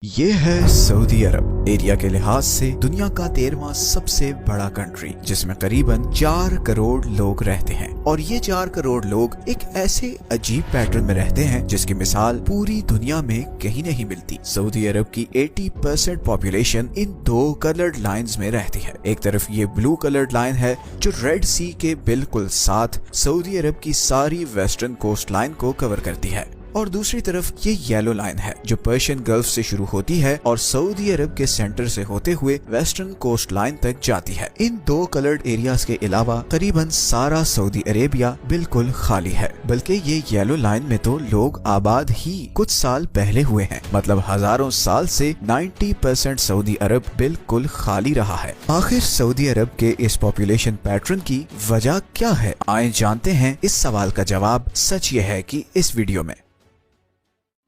ये है सऊदी अरब। एरिया के लिहाज से दुनिया का 13वां सबसे बड़ा कंट्री, जिसमें करीबन 4 करोड़ लोग रहते हैं। और ये 4 करोड़ लोग एक ऐसे अजीब पैटर्न में रहते हैं जिसकी मिसाल पूरी दुनिया में कहीं नहीं मिलती। सऊदी अरब की 80% पॉपुलेशन इन 2 कलर्ड लाइंस में रहती है। एक तरफ ये ब्लू कलर्ड लाइन है जो रेड सी के बिल्कुल साथ सऊदी अरब की सारी वेस्टर्न कोस्ट लाइन को कवर करती है, और दूसरी तरफ ये येलो लाइन है जो पर्शियन गल्फ से शुरू होती है और सऊदी अरब के सेंटर से होते हुए वेस्टर्न कोस्ट लाइन तक जाती है। इन 2 कलर्ड एरियाज के अलावा करीबन सारा सऊदी अरेबिया बिल्कुल खाली है, बल्कि ये येलो लाइन में तो लोग आबाद ही कुछ साल पहले हुए हैं। मतलब हजारों साल से 90% सऊदी अरब बिल्कुल खाली रहा है। आखिर सऊदी अरब के इस पॉपुलेशन पैटर्न की वजह क्या है? आए जानते हैं इस सवाल का जवाब। सच ये है कि इस वीडियो में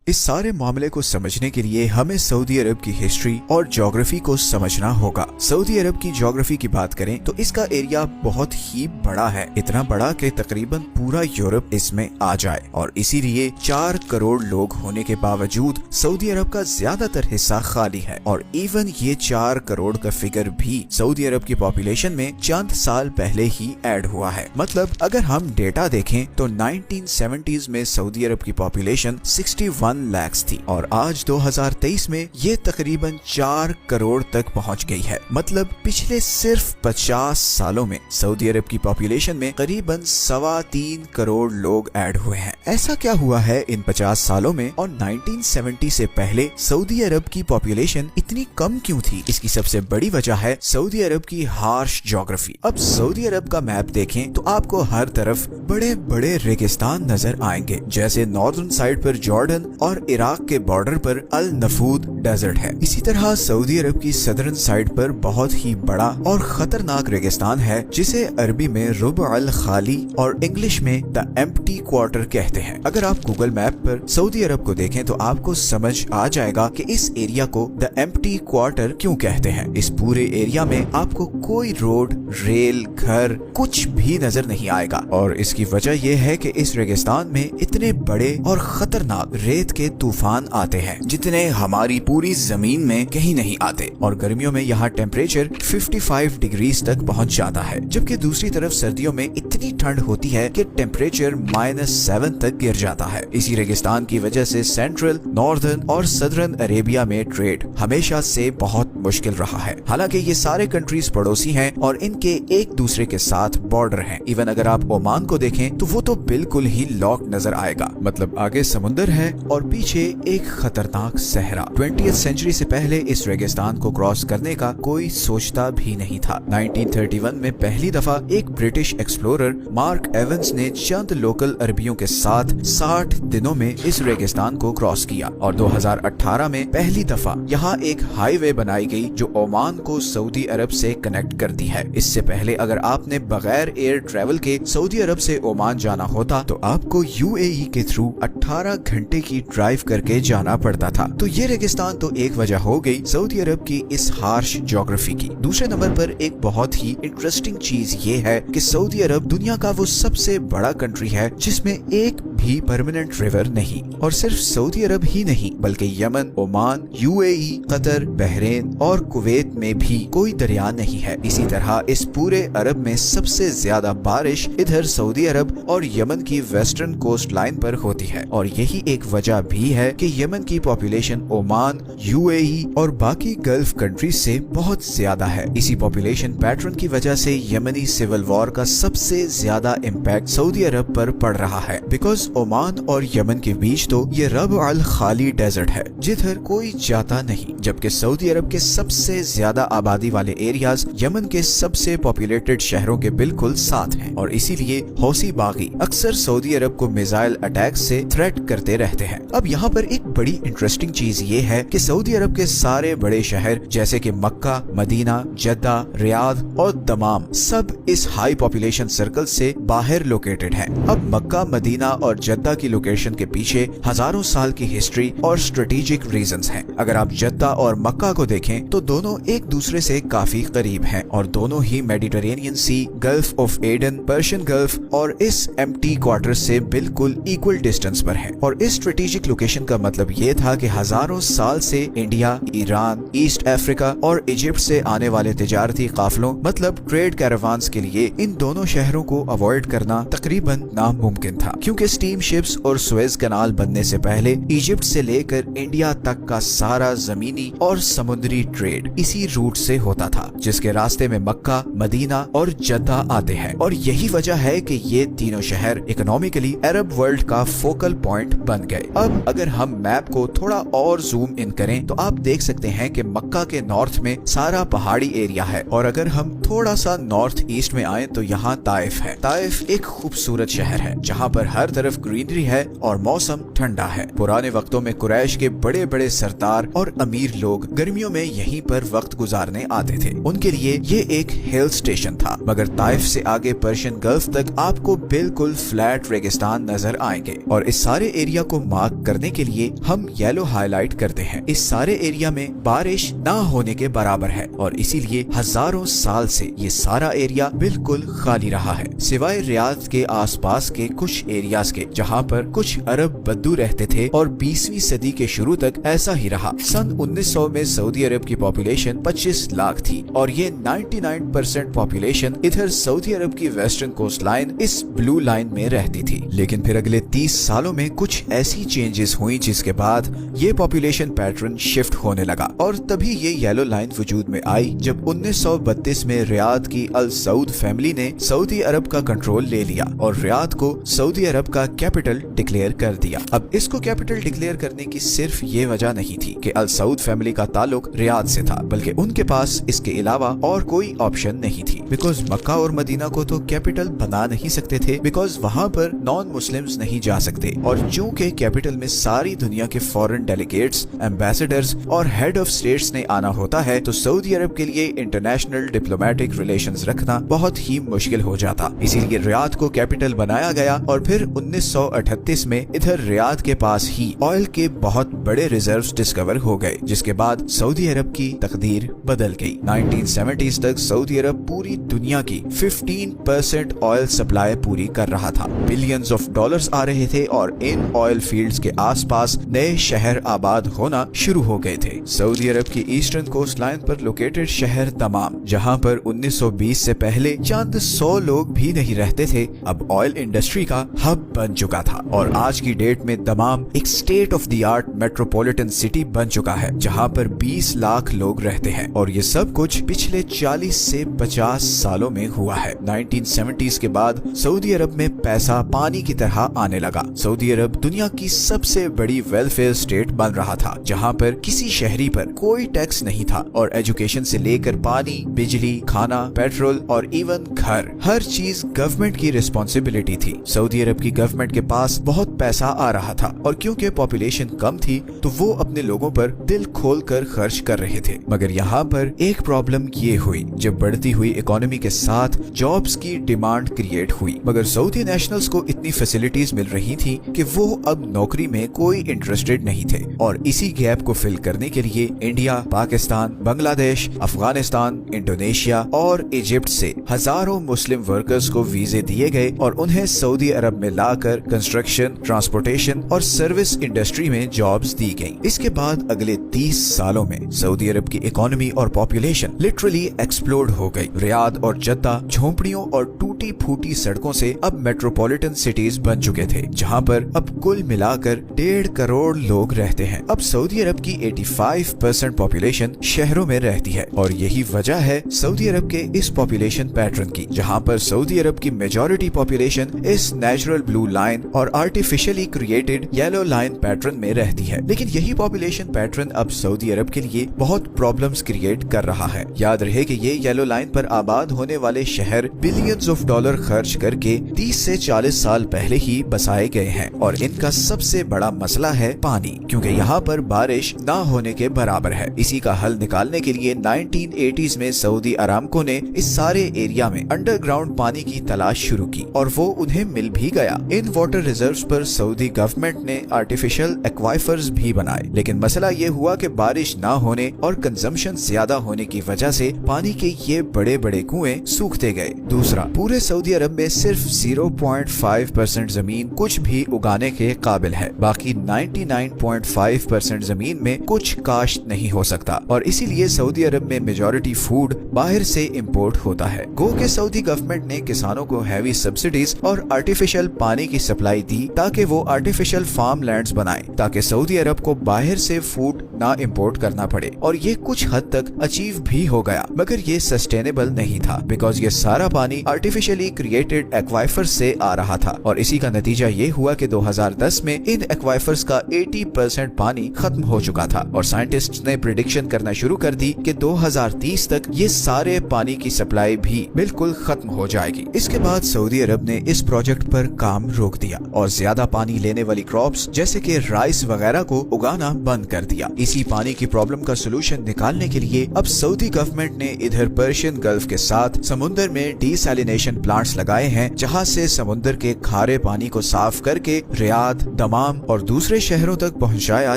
इस सारे मामले को समझने के लिए हमें सऊदी अरब की हिस्ट्री और ज्योग्राफी को समझना होगा। सऊदी अरब की ज्योग्राफी की बात करें तो इसका एरिया बहुत ही बड़ा है, इतना बड़ा कि तकरीबन पूरा यूरोप इसमें आ जाए। और इसीलिए 4 करोड़ लोग होने के बावजूद सऊदी अरब का ज्यादातर हिस्सा खाली है। और इवन ये 4 करोड़ का फिगर भी सऊदी अरब की पॉपुलेशन में चंद साल पहले ही ऐड हुआ है। मतलब अगर हम डेटा देखें तो 1970s में सऊदी अरब की पॉपुलेशन 61 लाख थी और आज 2023 में ये तकरीबन 4 करोड़ तक पहुंच गई है। मतलब पिछले सिर्फ 50 सालों में सऊदी अरब की पॉपुलेशन में करीबन 3.25 करोड़ लोग ऐड हुए हैं। ऐसा क्या हुआ है इन 50 सालों में, और 1970 से पहले सऊदी अरब की पॉपुलेशन इतनी कम क्यों थी? इसकी सबसे बड़ी वजह है सऊदी अरब की हार्श ज्योग्राफी। अब सऊदी अरब का मैप देखें तो आपको हर तरफ बड़े बड़े रेगिस्तान नजर आएंगे, जैसे नॉर्दर्न साइड पर जॉर्डन और इराक के बॉर्डर पर अल नफूद डेजर्ट है। इसी तरह सऊदी अरब की सदर्न साइड पर बहुत ही बड़ा और खतरनाक रेगिस्तान है जिसे अरबी में रुब अल खाली और इंग्लिश में द एम्प्टी क्वार्टर कहते हैं। अगर आप गूगल मैप पर सऊदी अरब को देखें तो आपको समझ आ जाएगा कि इस एरिया को द एम्प्टी क्वार्टर क्यों कहते हैं। इस पूरे एरिया में आपको कोई रोड, रेल, घर कुछ भी नजर नहीं आएगा, और इसकी वजह यह है कि इस रेगिस्तान में इतने बड़े और खतरनाक रेत के तूफान आते हैं जितने हमारी पूरी जमीन में कहीं नहीं आते। और गर्मियों में यहाँ टेम्परेचर 55 डिग्रीज तक पहुँच जाता है, जबकि दूसरी तरफ सर्दियों में इतनी ठंड होती है कि टेम्परेचर -7 तक गिर जाता है। इसी रेगिस्तान की वजह से सेंट्रल, नॉर्दर्न और सदर्न अरेबिया में ट्रेड हमेशा से बहुत मुश्किल रहा है। हालांकि ये सारे कंट्रीज पड़ोसी हैं और इनके एक दूसरे के साथ बॉर्डर हैं। इवन अगर आप ओमान को देखें तो वो तो बिल्कुल ही लॉक नजर आएगा। मतलब आगे समुंदर है और पीछे एक खतरनाक सहरा। 20th सेंचुरी से पहले इस रेगिस्तान को क्रॉस करने का कोई सोचता भी नहीं था। 1931 में पहली दफा एक ब्रिटिश एक्सप्लोरर मार्क एवंस ने चंद लोकल अरबियों के साथ 60 दिनों में इस रेगिस्तान को क्रॉस किया, और 2018 में पहली दफा यहाँ एक हाईवे बनाई गई जो ओमान को सऊदी अरब से कनेक्ट करती है। इससे पहले अगर आपने बगैर एयर ट्रेवल के सऊदी अरब से ओमान जाना होता तो आपको यूएई के थ्रू 18 घंटे की ड्राइव करके जाना पड़ता था। तो ये रेगिस्तान तो एक वजह हो गई सऊदी अरब की इस हार्श ज्योग्राफी की। दूसरे नंबर पर एक बहुत ही इंटरेस्टिंग चीज ये है कि सऊदी अरब दुनिया का वो सबसे बड़ा कंट्री है जिसमें एक भी परमानेंट रिवर नहीं। और सिर्फ सऊदी अरब ही नहीं बल्कि Yemen, Oman, UAE, Qatar, Bahrain और कुवैत में भी कोई दरिया नहीं है। इसी तरह इस पूरे अरब में सबसे ज्यादा बारिश इधर सऊदी अरब और यमन की वेस्टर्न कोस्ट लाइन पर होती है। और यही एक वजह भी है कि यमन की पॉपुलेशन ओमान, यूएई और बाकी गल्फ कंट्रीज से बहुत ज्यादा है। इसी पॉपुलेशन पैटर्न की वजह से यमनी सिविल वॉर का सबसे ज्यादा इम्पैक्ट सऊदी अरब पर पड़ रहा है। बिकॉज ओमान और यमन के बीच तो ये रब अल खाली डेजर्ट है जिधर कोई जाता नहीं, जबकि सऊदी अरब के सबसे ज्यादा आबादी वाले एरियाज यमन के सबसे पॉपुलेटेड शहरों के बिल्कुल साथ हैं। और इसीलिए हौसी बागी अक्सर सऊदी अरब को मिसाइल अटैक से थ्रेट करते रहते हैं। अब यहाँ पर एक बड़ी इंटरेस्टिंग चीज ये है कि सऊदी अरब के सारे बड़े शहर जैसे कि मक्का, मदीना, जद्दा, रियाद और दमाम सब इस हाई पॉपुलेशन सर्कल से बाहर लोकेटेड हैं। अब मक्का, मदीना और जद्दा की लोकेशन के पीछे हजारों साल की हिस्ट्री और स्ट्रेटेजिक रीजंस हैं। अगर आप जद्दा और मक्का को देखें तो दोनों एक दूसरे से काफी करीब हैं और दोनों ही Mediterranean sea, gulf of Aden, Persian gulf और इस एम्प्टी क्वार्टर से बिल्कुल इक्वल डिस्टेंस पर हैं। और इस स्ट्रेटेजिक स्ट्रेटेजिक लोकेशन का मतलब ये था कि हजारों साल से इंडिया, ईरान, ईस्ट अफ्रीका और इजिप्ट से आने वाले तिजारती काफलों मतलब ट्रेड कैरावान्स के लिए इन दोनों शहरों को अवॉइड करना तकरीबन नामुमकिन था, क्योंकि स्टीम शिप्स और सुएज कनाल बनने से पहले इजिप्ट से लेकर इंडिया तक का सारा जमीनी और समुद्री ट्रेड इसी रूट से होता था, जिसके रास्ते में मक्का, मदीना और जद्दा आते हैं। और यही वजह है कि ये तीनों शहर इकोनॉमिकली अरब वर्ल्ड का फोकल पॉइंट बन गए। अब अगर हम मैप को थोड़ा और जूम इन करें तो आप देख सकते हैं कि मक्का के नॉर्थ में सारा पहाड़ी एरिया है, और अगर हम थोड़ा सा नॉर्थ ईस्ट में आए तो यहाँ ताइफ है। ताइफ एक खूबसूरत शहर है जहाँ पर हर तरफ ग्रीनरी है और मौसम ठंडा है। पुराने वक्तों में कुरैश के बड़े बड़े सरदार और अमीर लोग गर्मियों में यहीं पर वक्त गुजारने आते थे। उनके लिए ये एक हिल स्टेशन था। मगर ताइफ से आगे पर्शियन गल्फ तक आपको बिल्कुल फ्लैट रेगिस्तान नजर आएंगे, और इस सारे एरिया को मार्क करने के लिए हम येलो हाईलाइट करते हैं। इस सारे एरिया में बारिश ना होने के बराबर है, और इसीलिए हजारों साल से ये सारा एरिया बिल्कुल खाली रहा है, सिवाय रियाद के आसपास के कुछ एरियाज के जहाँ पर कुछ अरब बद्दू रहते थे, और 20वीं सदी के शुरू तक ऐसा ही रहा। सन 1900 में सऊदी अरब की पॉपुलेशन 25 लाख थी, और ये 99% पॉपुलेशन इधर सऊदी अरब की वेस्टर्न कोस्ट लाइन इस ब्लू लाइन में रहती थी। लेकिन फिर अगले 30 सालों में कुछ ऐसी चेंजेस हुई जिसके बाद ये पॉपुलेशन पैटर्न शिफ्ट होने लगा, और तभी ये येलो लाइन वजूद में आई जब 1932 में रियाद की अल सऊद फैमिली ने सऊदी अरब का कंट्रोल ले लिया और रियाद को सऊदी अरब का कैपिटल डिक्लेयर कर दिया। अब इसको कैपिटल डिक्लेयर करने की सिर्फ ये वजह नहीं थी कि अल सऊद फैमिली का ताल्लुक रियाद से था, बल्कि उनके पास इसके अलावा और कोई ऑप्शन नहीं थी। बिकॉज मक्का और मदीना को तो कैपिटल बना नहीं सकते थे, बिकॉज वहाँ पर नॉन मुस्लिम्स नहीं जा सकते, और चूंकि कैपिटल में सारी दुनिया के फॉरेन डेलीगेट्स, एम्बेसडर्स और हेड ऑफ स्टेट्स ने आना होता है, तो सऊदी अरब के लिए इंटरनेशनल डिप्लोमेटिक रिलेशंस रखना बहुत ही मुश्किल हो जाता। इसीलिए रियाद को कैपिटल बनाया गया, और फिर 1938 में इधर रियाद के पास ही ऑयल के बहुत बड़े रिजर्व्स डिस्कवर हो गए, जिसके बाद सऊदी अरब की तकदीर बदल गई। 1970s तक सऊदी अरब पूरी दुनिया की 15% ऑयल सप्लाई पूरी कर रहा था। बिलियंस ऑफ डॉलर्स आ रहे थे, और इन ऑयल फील्ड्स के आसपास नए शहर आबाद होना शुरू हो गए थे। सऊदी अरब की ईस्टर्न कोस्ट लाइन पर लोकेटेड शहर दमाम, जहां पर 1920 से पहले चंद 100 लोग भी नहीं रहते थे, अब ऑयल इंडस्ट्री का हब बन चुका था, और आज की डेट में दमाम एक state of the art metropolitan city बन चुका है, जहां पर 20 लाख लोग रहते हैं। और ये सब कुछ पिछले 40 से 50 सालों में हुआ है। 1970s के बाद सऊदी अरब में पैसा पानी की तरह आने लगा। सऊदी अरब दुनिया की सबसे बड़ी वेलफेयर स्टेट बन रहा था, जहां पर किसी शहरी पर कोई टैक्स नहीं था, और एजुकेशन से लेकर पानी, बिजली, खाना, पेट्रोल और इवन घर, हर चीज गवर्नमेंट की रिस्पॉन्सिबिलिटी थी। सऊदी अरब की गवर्नमेंट के पास बहुत पैसा आ रहा था, और क्योंकि पॉपुलेशन कम थी तो वो अपने लोगों पर दिल खोल कर खर्च कर रहे थे। मगर यहाँ पर एक प्रॉब्लम ये हुई, जब बढ़ती हुई इकोनॉमी के साथ जॉब्स की डिमांड क्रिएट हुई, मगर सऊदी नेशनल्स को इतनी फैसिलिटीज मिल रही थी कि वो अब नौकरी में कोई इंटरेस्टेड नहीं थे, और इसी गैप को फिल करने के लिए इंडिया, पाकिस्तान, बांग्लादेश, अफगानिस्तान, इंडोनेशिया और इजिप्ट से हजारों मुस्लिम वर्कर्स को वीजे दिए गए, और उन्हें सऊदी अरब में लाकर कंस्ट्रक्शन, ट्रांसपोर्टेशन और सर्विस इंडस्ट्री में जॉब्स दी गई। इसके बाद अगले 30 सालों में सऊदी अरब की इकोनॉमी और पॉपुलेशन लिटरली एक्सप्लोड हो गई। रियाद और जद्दा झोंपड़ियों और टूटी फूटी सड़कों से अब मेट्रोपॉलिटन सिटीज बन चुके थे, जहां पर अब कुल मिलाकर 1.5 करोड़ लोग रहते हैं। अब सऊदी अरब की 85% पॉपुलेशन शहरों में रहती है, और यही वजह है सऊदी अरब के इस पॉपुलेशन पैटर्न की, जहां पर सऊदी अरब की मेजॉरिटी पॉपुलेशन इस नेचुरल ब्लू लाइन और artificially created yellow line pattern में रहती है। लेकिन यही पॉपुलेशन पैटर्न अब सऊदी अरब के लिए बहुत प्रॉब्लम्स क्रिएट कर रहा है। याद रहे कि ये येलो लाइन पर आबाद होने वाले शहर बिलियंस ऑफ डॉलर खर्च करके 30 से 40 साल पहले ही बसाए गए हैं, और इनका सबसे बड़ा मसला है पानी, क्योंकि यहाँ पर बारिश ना होने के बराबर है। इसी का हल निकालने के लिए 1980s में सऊदी अरामको ने इस सारे एरिया में अंडरग्राउंड पानी की तलाश शुरू की, और वो उन्हें मिल भी गया। इन वाटर रिजर्व्स पर सऊदी गवर्नमेंट ने आर्टिफिशियल एक्वाइफर्स भी बनाए, लेकिन मसला ये हुआ कि बारिश ना होने और कंजम्पशन ज्यादा होने की वजह से पानी के ये बड़े बड़े बड़े कुएं सूखते गए। दूसरा, पूरे सऊदी अरब में सिर्फ 0.5% जमीन कुछ भी उगाने के काबिल है, बाकी 99.5% जमीन में कुछ काश्त नहीं हो सकता और इसीलिए सऊदी अरब में मेजॉरिटी फूड बाहर से इंपोर्ट होता है। गो के सऊदी गवर्नमेंट ने किसानों को हैवी सब्सिडीज और आर्टिफिशियल पानी की सप्लाई दी ताकि वो आर्टिफिशियल फार्म लैंड्स बनाएं ताकि सऊदी अरब को बाहर से फूड ना इंपोर्ट करना पड़े, और ये कुछ हद तक अचीव भी हो गया, मगर ये सस्टेनेबल नहीं था बिकॉज ये सारा पानी आर्टिफिशियली क्रिएटेड एक्वाइफर्स से आ रहा था और इसी का नतीजा ये हुआ कि 2010 में इन एक्वाइफर्स का 80% पानी खत्म हो चुका था और साइंटिस्ट्स ने प्रिडिक्शन करना शुरू कर दी कि 2030 तक ये सारे पानी की सप्लाई भी बिल्कुल खत्म हो जाएगी। इसके बाद सऊदी अरब ने इस प्रोजेक्ट पर काम रोक दिया और ज्यादा पानी लेने वाली क्रॉप्स जैसे कि राइस वगैरह को उगाना बंद कर दिया। इसी पानी की प्रॉब्लम का सोल्यूशन निकालने के लिए अब सऊदी गवर्नमेंट ने इधर पर्शियन गल्फ के साथ समुद्र में डीसैलिनेशन प्लांट्स लगाए हैं, जहां से समुद्र के खारे पानी को साफ करके रियाद, दमाम और दूसरे शहरों तक पहुंचाया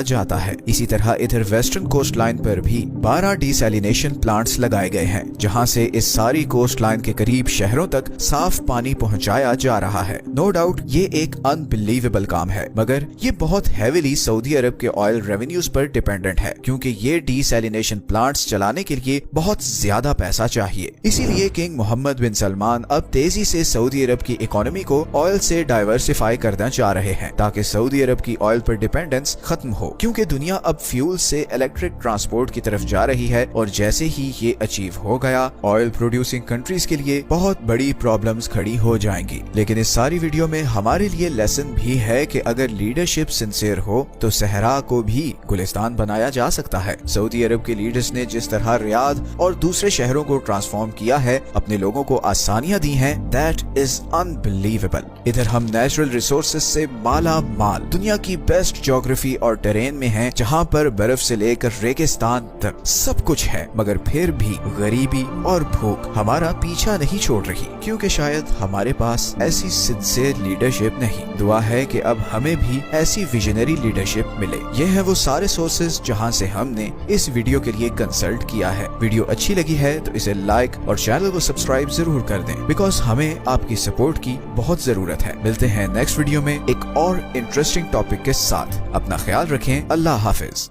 जाता है। इसी तरह इधर वेस्टर्न कोस्ट लाइन पर भी 12 डीसैलिनेशन प्लांट्स लगाए गए हैं, जहां से इस सारी कोस्ट लाइन के करीब शहरों तक साफ पानी पहुंचाया जा रहा है। नो डाउट ये एक अनबिलीवेबल काम है, मगर ये बहुत हेवीली सऊदी अरब के ऑयल रेवेन्यूज पर डिपेंडेंट है क्योंकि ये डीसैलिनेशन प्लांट्स चलाने के लिए बहुत ज्यादा पैसा चाहिए। इसीलिए किंग मोहम्मद बिन सलमान अब तेजी से सऊदी अरब की इकोनॉमी को ऑयल से डाइवर्सिफाई करना चाह रहे हैं ताकि सऊदी अरब की ऑयल पर डिपेंडेंस खत्म हो, क्योंकि दुनिया अब फ्यूल से इलेक्ट्रिक ट्रांसपोर्ट की तरफ जा रही है और जैसे ही ये अचीव हो गया ऑयल प्रोड्यूसिंग कंट्रीज के लिए बहुत बड़ी प्रॉब्लम्स खड़ी हो जाएंगी। लेकिन इस सारी वीडियो में हमारे लिए लेसन भी है कि अगर लीडरशिप सिंसियर हो तो सहरा को भी गुलिस्तान बनाया जा सकता है। सऊदी अरब के लीडर्स ने जिस तरह रियाद और दूसरे शहरों को ट्रांसफॉर्म किया है, अपने लोगों को आसानियां दी हैं, दैट इज अनबिलीवेबल। इधर हम नेचुरल रिसोर्सेज से माला माल दुनिया की बेस्ट ज्योग्राफी और टेरेन में हैं, जहां पर बर्फ से लेकर रेगिस्तान तक सब कुछ है, मगर फिर भी गरीबी और भूख हमारा पीछा नहीं छोड़ रही, क्योंकि शायद हमारे पास ऐसी सिंसियर लीडरशिप नहीं। दुआ है कि अब हमें भी ऐसी विजनरी लीडरशिप मिले। ये है वो सारे सोर्सेज जहां से हमने इस वीडियो के लिए कंसल्ट किया है। वीडियो अच्छी लगी है तो इसे लाइक और चैनल को सब्सक्राइब जरूर कर दें, बिकॉज हमें आपकी सपोर्ट की बहुत जरूरत है। मिलते हैं नेक्स्ट वीडियो में एक और इंटरेस्टिंग टॉपिक के साथ। अपना ख्याल रखें। अल्लाह हाफिज।